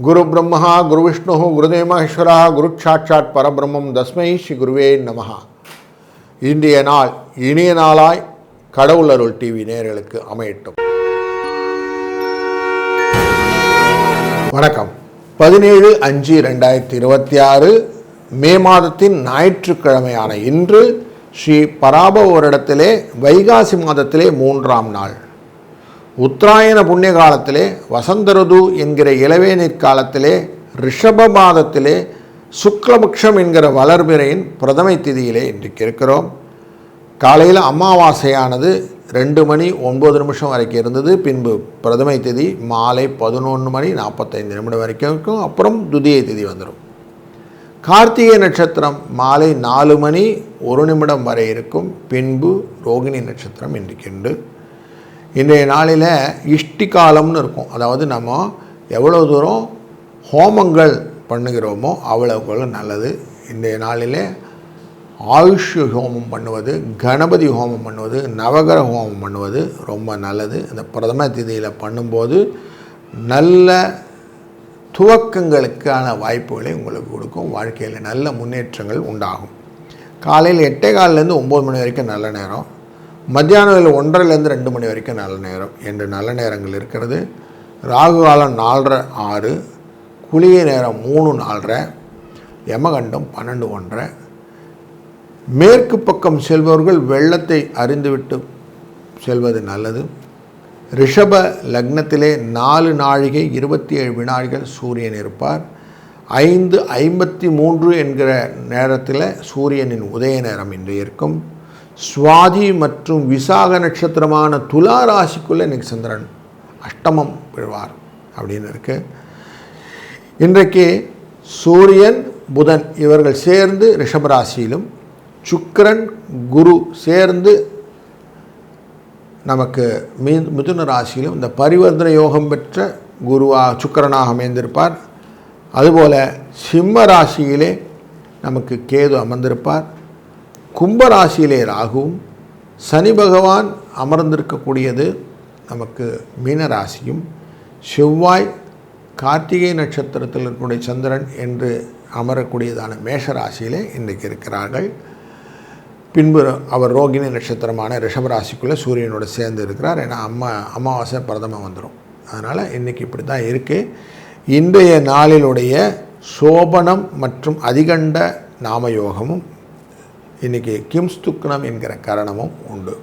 குரு பிரம்மா குரு விஷ்ணு குருதேவ மகேஸ்வரா குரு சாட்சாத் பரபிரம்மம் தஸ்மை ஸ்ரீ குருவே நமஹா. இன்றைய நாள் இனிய நாளாய் கடவுள் அருள் டிவி நேயர்களுக்கு அமையட்டும். வணக்கம். 17/5/2026 மே மாதத்தின் ஞாயிற்றுக்கிழமையான இன்று ஸ்ரீ பராபவ வருடத்திலே வைகாசி மாதத்திலே 3ஆம் நாள், உத்தராயண புண்ணிய காலத்திலே வசந்த ருது என்கிற இளவேநீர் காலத்திலே ரிஷப மாதத்திலே சுக்லபக்ஷம் என்கிற வளர்பிறையின் பிரதமை திதியிலே இன்றைக்கு இருக்கிறோம். காலையில் அமாவாசையானது 2:09 வரைக்கும் இருந்தது. பின்பு பிரதமை திதி மாலை 11:45 வரைக்கும் இருக்கும். அப்புறம் துதியை திதி வந்துடும். கார்த்திகை நட்சத்திரம் மாலை 4:01 வரை இருக்கும். பின்பு ரோகிணி நட்சத்திரம் இன்றைக்கு. இன்றைய நாளில் இஷ்டி காலம்னு இருக்கும். அதாவது நம்ம எவ்வளோ தூரம் ஹோமங்கள் பண்ணுகிறோமோ அவ்வளவுக்கு நல்லது. இன்றைய நாளிலே ஆயுஷ் ஹோமம் பண்ணுவது, கணபதி ஹோமம் பண்ணுவது, நவகிரக ஹோமம் பண்ணுவது ரொம்ப நல்லது. அந்த பிரதம திதியில் பண்ணும்போது நல்ல துவக்கங்களுக்கான வாய்ப்புகளை உங்களுக்கு கொடுக்கும். வாழ்க்கையில் நல்ல முன்னேற்றங்கள் உண்டாகும். காலையில் 8:15 9 மணி வரைக்கும் நல்ல நேரம். மத்தியானம் 1:30 2 மணி வரைக்கும் நல்ல நேரம் என்று நல்ல நேரங்கள் இருக்கிறது. ராகு காலம் 4:30 6, குளிகை நேரம் 3 4:30, யமகண்டம் 12 1:30. மேற்கு பக்கம் செல்பவர்கள் வெள்ளத்தை அறிந்துவிட்டு செல்வது நல்லது. ரிஷப லக்னத்திலே 4 நாழிகை 27 வினாடிகள் சூரியன் இருப்பார். 5:53 என்கிற நேரத்தில் சூரியனின் உதய நேரம் இன்று இருக்கும். சுவாதி மற்றும் விசாக நட்சத்திரமான துலா ராசிக்குள்ளே இன்றைக்கு சந்திரன் அஷ்டமம் விழுவார் அப்படின்னு இருக்கு. இன்றைக்கு சூரியன் புதன் இவர்கள் சேர்ந்து ரிஷபராசியிலும், சுக்கிரன் குரு சேர்ந்து நமக்கு மிதுன ராசியிலும் இந்த பரிவர்த்தனை யோகம் பெற்ற சுக்கிரனாக அமைந்திருப்பார். அதுபோல் சிம்ம ராசியிலே நமக்கு கேது அமர்ந்திருப்பார். கும்பராசியிலே ராகுவும், சனி பகவான் அமர்ந்திருக்கக்கூடியது நமக்கு மீனராசியும், செவ்வாய் கார்த்திகை நட்சத்திரத்தில் இருக்கக்கூடிய சந்திரன் என்று அமரக்கூடியதான மேஷராசியிலே இன்றைக்கு இருக்கிறார்கள். பின்பு அவர் ரோகிணி நட்சத்திரமான ரிஷபராசிக்குள்ளே சூரியனோடு சேர்ந்து இருக்கிறார். ஏன்னா அமாவாசை பிரதமம் வந்துடும். அதனால் இன்றைக்கி இப்படி தான் இருக்குது. இன்றைய நாளிலுடைய சோபனம் மற்றும் அதிகண்ட நாமயோகமும் இன்றைக்கி கிம்ஸ்துக்னம் என்கிற கரணமும் உண்டு.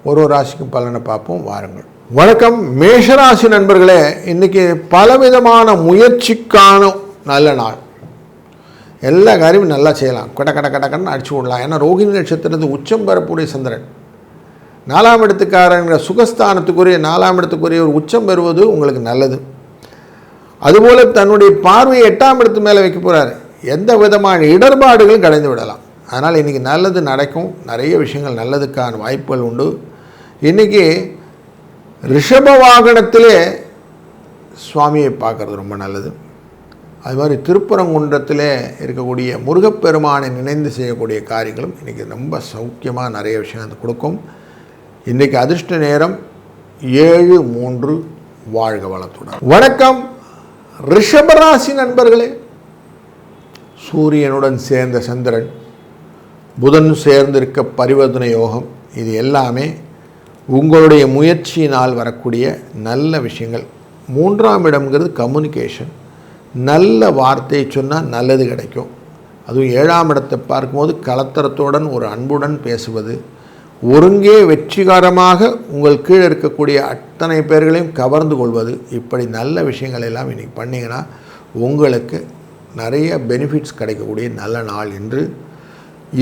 ஒரு ராசிக்கும் பலனை பார்ப்போம் வாருங்கள். வணக்கம் மேஷராசி நண்பர்களே. இன்றைக்கி பலவிதமான முயற்சிக்கான நல்ல நாள். எல்லா காரியமும் நல்லா செய்யலாம். கடன்னு அடிச்சு விடலாம். ஏன்னா ரோகிணி நட்சத்திரத்து உச்சம் பெறக்கூடிய சந்திரன் 4ஆம் இடத்துக்காரங்கிற சுகஸ்தானத்துக்குரிய 4ஆம் இடத்துக்குரிய ஒரு உச்சம் பெறுவது உங்களுக்கு நல்லது. அதுபோல் தன்னுடைய பார்வையை 8ஆம் இடத்து மேலே வைக்க போகிறாரு. எந்த விதமான இடர்பாடுகளும் கடைந்து விடலாம். அதனால் இன்றைக்கி நல்லது நடக்கும். நிறைய விஷயங்கள் நல்லதுக்கான வாய்ப்புகள் உண்டு. இன்றைக்கி ரிஷப வாகனத்திலே சுவாமியை பார்க்குறது ரொம்ப நல்லது. அது மாதிரி திருப்பரங்குன்றத்தில் இருக்கக்கூடிய முருகப்பெருமானை நினைந்து செய்யக்கூடிய காரியங்களும் இன்றைக்கி ரொம்ப சௌக்கியமாக நிறைய விஷயங்கள் கொடுக்கும். இன்றைக்கி அதிர்ஷ்ட நேரம் 7:03. வாழ்க வளத்துடன். வணக்கம் ரிஷபராசி நண்பர்களே. சூரியனுடன் சேர்ந்த சந்திரன், புதன் சேர்ந்திருக்க பரிவர்த்தனை யோகம், இது எல்லாமே உங்களுடைய முயற்சியினால் வரக்கூடிய நல்ல விஷயங்கள். 3ஆம் இடம்ங்கிறது கம்யூனிகேஷன். நல்ல வார்த்தையை சொன்னால் நல்லது கிடைக்கும். அதுவும் 7ஆம் இடத்தை பார்க்கும்போது கலத்தரத்துடன் ஒரு அன்புடன் பேசுவது, ஒருங்கே வெற்றிகரமாக உங்கள் கீழே இருக்கக்கூடிய அத்தனை பேர்களையும் கவர்ந்து கொள்வது, இப்படி நல்ல விஷயங்கள் எல்லாம் இன்றைக்கி பண்ணிங்கன்னா உங்களுக்கு நிறைய பெனிஃபிட்ஸ் கிடைக்கக்கூடிய நல்ல நாள் என்று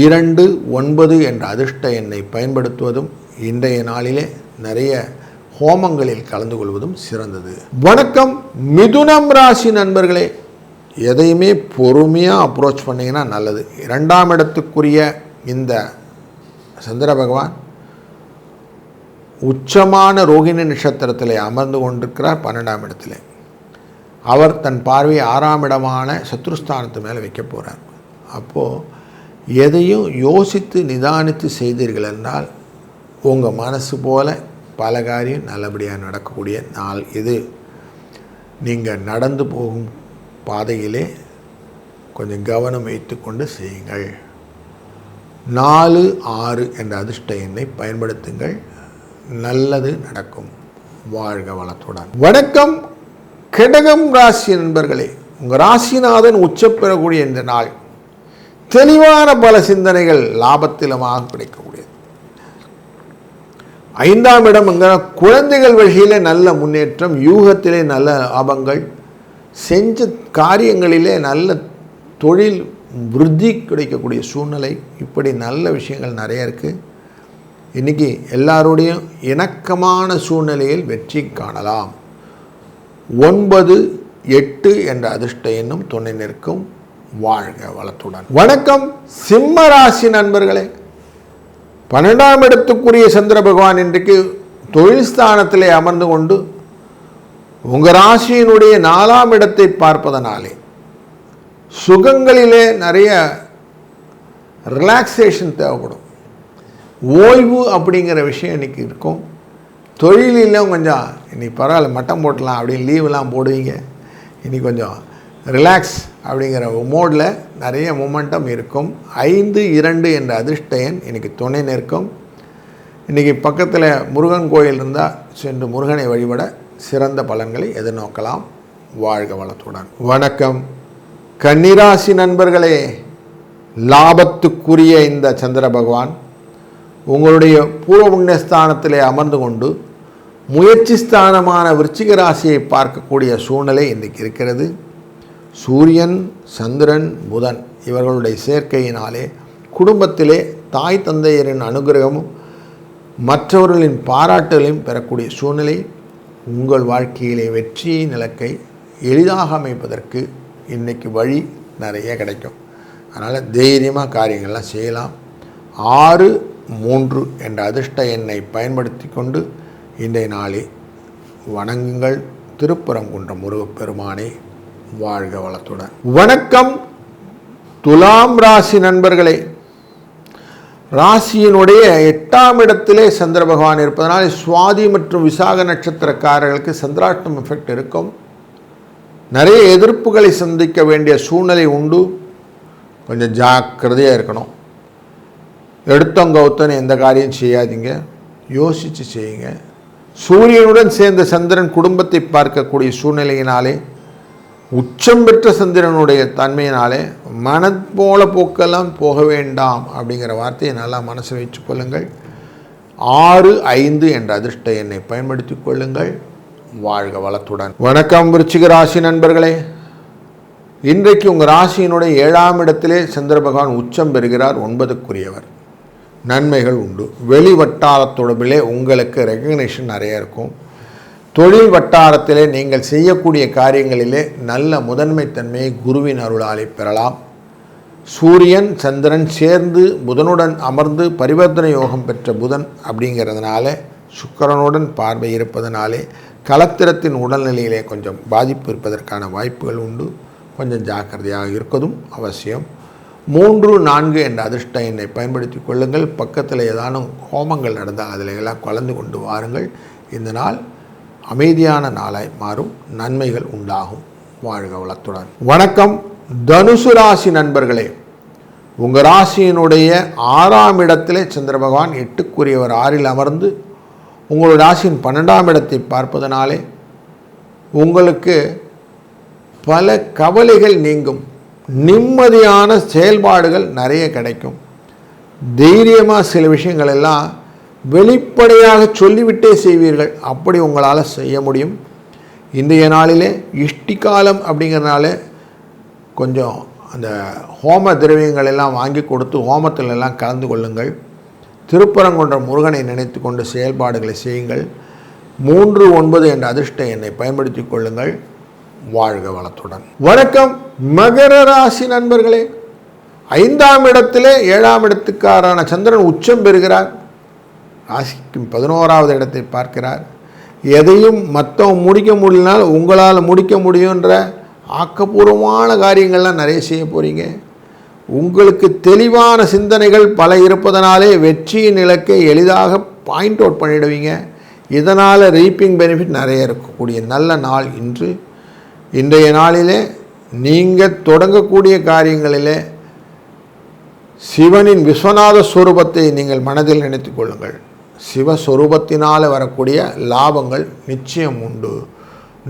2 9 என்ற அதிர்ஷ்ட எண்ணை பயன்படுத்துவதும் இன்றைய நாளிலே நிறைய ஹோமங்களில் கலந்து கொள்வதும் சிறந்தது. வணக்கம் மிதுனம் ராசி நண்பர்களே. எதையுமே பொறுமையாக அப்ரோச் பண்ணிங்கன்னா நல்லது. 2ஆம் இடத்துக்குரிய இந்த சந்திர பகவான் உச்சமான ரோகிணி நட்சத்திரத்தில் அமர்ந்து கொண்டிருக்கிறார் 12ஆம் இடத்துல. அவர் தன் பார்வையை 6ஆம் இடமான சத்ருஸ்தானத்து மேலே வைக்க போகிறார். அப்போது எதையும் யோசித்து நிதானித்து செய்தீர்கள் என்றால் உங்கள் மனசு போல் பல காரியம் நல்லபடியாக நடக்கக்கூடிய நாள் இது. நீங்கள் நடந்து போகும் பாதையிலே கொஞ்சம் கவனம் வைத்து கொண்டு செய்யுங்கள். 4, 6 என்ற அதிர்ஷ்ட எண்ணை பயன்படுத்துங்கள். நல்லது நடக்கும். வாழ்க வளத்துடன். வணக்கம் கடகம் ராசி நண்பர்களே. உங்கள் ராசிநாதன் உச்சம் பெறக்கூடிய இந்த நாள் தெளிவான பல சிந்தனைகள் லாபத்திலமாக கிடைக்கக்கூடியது. 5ஆம் இடம் என்கிற குழந்தைகள் வழியிலே நல்ல முன்னேற்றம், யூகத்திலே நல்ல லாபங்கள், செஞ்ச காரியங்களிலே நல்ல தொழில் விருத்தி கிடைக்கக்கூடிய சூழ்நிலை, இப்படி நல்ல விஷயங்கள் நிறைய இருக்குது. இன்றைக்கி எல்லாரோடையும் இணக்கமான சூழ்நிலையில் வெற்றி காணலாம். 9, 8 என்ற அதிர்ஷ்ட எண்ணும் துணை நிற்கும். வாழ்க வளத்துடன். வணக்கம் சிம்ம ராசி நண்பர்களே. 12ஆம் இடத்துக்குரிய சந்திர பகவான் இன்றைக்கு தொழில் ஸ்தானத்திலே அமர்ந்து கொண்டு உங்கள் ராசியினுடைய 4ஆம் இடத்தை பார்ப்பதனாலே சுகங்களிலே நிறைய ரிலாக்ஸேஷன் தேவைப்படும். ஓய்வு அப்படிங்கிற விஷயம் இன்றைக்கி இருக்கும். தொழிலும் கொஞ்சம் இன்றைக்கி பரவாயில்ல, மட்டம் போட்டலாம் அப்படின்னு லீவெலாம் போடுவீங்க. இன்றைக்கி கொஞ்சம் ரிலாக்ஸ் அப்படிங்கிற மோடில் நிறைய மொமெண்டம் இருக்கும். 5, 2 என்ற அதிர்ஷ்ட எண் இன்றைக்கி துணை நிற்கும். இன்றைக்கி பக்கத்தில் முருகன் கோயில் இருந்தால் சென்று முருகனை வழிபட சிறந்த பலன்களை எதிர்நோக்கலாம். வாழ்க வளத்துடன். வணக்கம் கன்னிராசி நண்பர்களே. லாபத்துக்குரிய இந்த சந்திர பகவான் உங்களுடைய பூர்வ புண்ணியஸ்தானத்திலே அமர்ந்து கொண்டு முயற்சி ஸ்தானமான விருச்சிக ராசியை பார்க்கக்கூடிய சூழ்நிலை இன்றைக்கு இருக்கிறது. சூரியன், சந்திரன், புதன் இவர்களுடைய சேர்க்கையினாலே குடும்பத்திலே தாய் தந்தையரின் அனுகிரகமும் மற்றவர்களின் பாராட்டுகளையும் பெறக்கூடிய சூழ்நிலை உங்கள் வாழ்க்கையிலே வெற்றியை இலக்கை எளிதாக அமைப்பதற்கு இன்றைக்கி வழி நிறைய கிடைக்கும். அதனால் தைரியமாக காரியங்கள்லாம் செய்யலாம். 6, 3 என்ற அதிர்ஷ்ட எண்ணை பயன்படுத்தி கொண்டு இன்றைய நாளை வணங்குங்கள். திருப்பரங்குன்றம் முருகப்பெருமானே. வாழ்க வளத்துடன். வணக்கம் துலாம் ராசி நண்பர்களே. ராசியினுடைய 8ஆம் இடத்திலே சந்திர பகவான் இருப்பதனால் சுவாதி மற்றும் விசாக நட்சத்திரக்காரர்களுக்கு சந்திராஷ்டம் எஃபெக்ட் இருக்கும். நிறைய எதிர்ப்புகளை சந்திக்க வேண்டிய சூழ்நிலை உண்டு. கொஞ்சம் ஜாக்கிரதையாக இருக்கணும். எடுத்தங்கவுத்தனை எந்த காரியம் செய்யாதீங்க, யோசித்து செய்யுங்க. சூரியனுடன் சேர்ந்த சந்திரன் குடும்பத்தை பார்க்கக்கூடிய சூழ்நிலையினாலே, உச்சம் பெற்ற சந்திரனுடைய தன்மையினாலே மனப்போல போக்கெல்லாம் போக வேண்டாம் அப்படிங்கிற வார்த்தையை நல்லா மனசில் வைத்து கொள்ளுங்கள். 6, 5 என்ற அதிர்ஷ்ட எண்ணை பயன்படுத்தி கொள்ளுங்கள். வாழ்க வளத்துடன். வணக்கம் விருச்சிக ராசி நண்பர்களே. இன்றைக்கு உங்கள் ராசியினுடைய 7ஆம் இடத்திலே சந்திர பகவான் உச்சம் பெறுகிறார். 9க்குரியவர். நன்மைகள் உண்டு. வெளி வட்டார தொடர்பிலே உங்களுக்கு ரெகக்னேஷன் நிறைய இருக்கும். தொழில் வட்டாரத்திலே நீங்கள் செய்யக்கூடிய காரியங்களிலே நல்ல முதன்மைத்தன்மையை குருவின் அருளாலே பெறலாம். சூரியன் சந்திரன் சேர்ந்து புதனுடன் அமர்ந்து பரிவர்த்தனை யோகம் பெற்ற புதன் அப்படிங்கிறதுனால சுக்கிரனுடன் பார்வை இருப்பதனாலே கலத்திரத்தின் உடல்நிலையிலே கொஞ்சம் பாதிப்பு இருப்பதற்கான வாய்ப்புகள் உண்டு. கொஞ்சம் ஜாக்கிரதையாக இருக்கதும் அவசியம். 3, 4 என்ற அதிர்ஷ்ட எண்ணை பயன்படுத்தி கொள்ளுங்கள். பக்கத்தில் ஏதானும் ஹோமங்கள் நடந்தால் அதில் எல்லாம் கலந்து கொண்டு வாருங்கள். இந்த நாள் அமைதியான நாளாய் மாறும். நன்மைகள் உண்டாகும். வாழ்க வளத்துடன். வணக்கம் தனுசு ராசி நண்பர்களே. உங்கள் ராசியினுடைய 6ஆம் இடத்திலே சந்திர பகவான் 8க்குரியவர் 6இல் அமர்ந்து உங்களுடைய ராசியின் 12ஆம் இடத்தை பார்ப்பதனாலே உங்களுக்கு பல கவலைகள் நீங்கும். நிம்மதியான செயல்பாடுகள் நிறைய கிடைக்கும். தைரியமாக சில விஷயங்கள் எல்லாம் வெளிப்படையாக சொல்லிவிட்டே செய்வீர்கள். அப்படி உங்களால் செய்ய முடியும். இன்றைய நாளிலே இஷ்டிகாலம் அப்படிங்கிறனால கொஞ்சம் அந்த ஹோம திரவியங்கள் எல்லாம் வாங்கி கொடுத்து ஹோமத்தில் எல்லாம் கலந்து கொள்ளுங்கள். திருப்பரங்குன்றம் முருகனை நினைத்து கொண்டு செயல்பாடுகளை செய்யுங்கள். 3, 9 என்ற அதிர்ஷ்ட எண்ணை பயன்படுத்தி கொள்ளுங்கள். வாழ்க வளத்துடன். வணக்கம் மகர ராசி நண்பர்களே. 5ஆம் இடத்திலே 7ஆம் இடத்துக்காரான சந்திரன் உச்சம் பெறுகிறார். ராசிக்கு 11வது இடத்தை பார்க்கிறார். எதையும் மற்றவங்க முடிக்க முடியலனால் உங்களால் முடிக்க முடியுன்ற ஆக்கப்பூர்வமான காரியங்கள்லாம் நிறைய செய்ய போகிறீங்க. உங்களுக்கு தெளிவான சிந்தனைகள் பல இருப்பதனாலே வெற்றியின் இலக்கை எளிதாக பாயிண்ட் அவுட் பண்ணிடுவீங்க. இதனால் ரீப்பிங் பெனிஃபிட் நிறைய இருக்கக்கூடிய நல்ல நாள் இன்று. இன்றைய நாளிலே நீங்கள் தொடங்கக்கூடிய காரியங்களிலே சிவனின் விஸ்வநாத ஸ்வரூபத்தை நீங்கள் மனதில் நினைத்து கொள்ளுங்கள். சிவஸ்வரூபத்தினால் வரக்கூடிய லாபங்கள் நிச்சயம் உண்டு.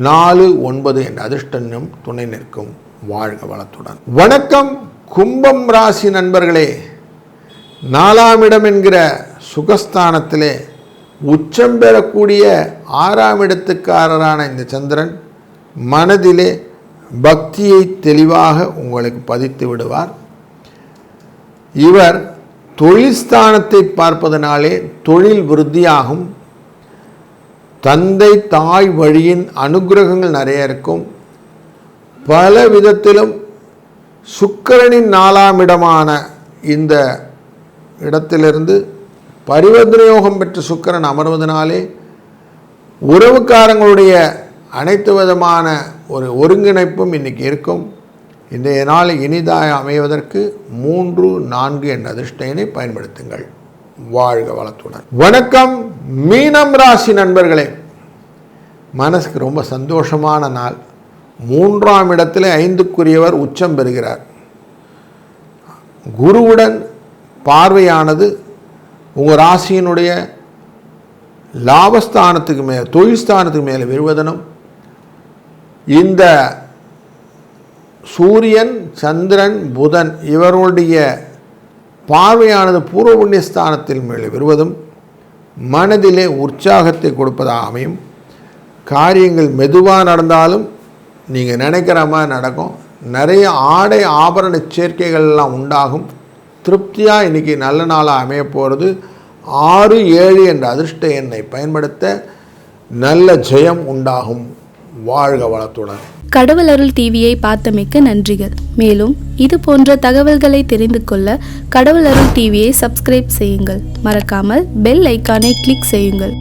4-9 என்ற அதிர்ஷ்டம் துணை நிற்கும். வாழ்க வளத்துடன். வணக்கம் கும்பம் ராசி நண்பர்களே. 4ஆம் இடம் என்கிற சுகஸ்தானத்திலே உச்சம் பெறக்கூடிய 6ஆம் இடத்துக்காரரான இந்த சந்திரன் மனதிலே பக்தியை தெளிவாக உங்களுக்கு பதித்து விடுவார். இவர் தொழில் ஸ்தானத்தை பார்ப்பதனாலே தொழில் விருத்தியாகும். தந்தை தாய் வழியின் அனுகிரகங்கள் நிறைய இருக்கும். பல விதத்திலும் சுக்கிரனின் 4ஆம் இடமான இந்த இடத்திலிருந்து பரிவர்த்தனை யோகம் பெற்ற சுக்கிரன் அமர்வதனாலே உறவுக்காரங்களுடைய அனைத்து விதமான ஒரு ஒருங்கிணைப்பும் இன்றைக்கி இருக்கும். இன்றைய நாள் இனிதாக அமைவதற்கு 3-4 என்ற அதிர்ஷ்டனை பயன்படுத்துங்கள். வாழ்க வளத்துடன். வணக்கம் மீனம் ராசி நண்பர்களே. மனசுக்கு ரொம்ப சந்தோஷமான நாள். 3ஆம் இடத்தில் 5க்குரியவர் உச்சம் பெறுகிறார். குருவுடன் பார்வையானது உங்கள் ராசியினுடைய லாபஸ்தானத்துக்கு மேலே தொழில் ஸ்தானத்துக்கு மேலே விழுவதனும் இந்த சூரியன் சந்திரன் புதன் இவருடைய பார்வையானது பூர்வ புண்ணிய ஸ்தானத்தில் மேலே வருவதும் மனதிலே உற்சாகத்தை கொடுப்பதாக அமையும். காரியங்கள் மெதுவாக நடந்தாலும் நீங்கள் நினைக்கிற மாதிரி நடக்கும். நிறைய ஆடை ஆபரண சேர்க்கைகள்லாம் உண்டாகும். திருப்தியாக இன்றைக்கி நல்ல நாளாக அமைய போகிறது. 6-7 என்ற அதிர்ஷ்ட எண்ணை பயன்படுத்த நல்ல ஜெயம் உண்டாகும். வாழ்க வளத்துடன். கடவுள் அருள் டிவியை பார்த்தமைக்கு நன்றிகள். மேலும் இது போன்ற தகவல்களை தெரிந்து கொள்ள கடவுள் அருள் டிவியை சப்ஸ்கிரைப் செய்யுங்கள். மறக்காமல் பெல் ஐக்கானை கிளிக் செய்யுங்கள்.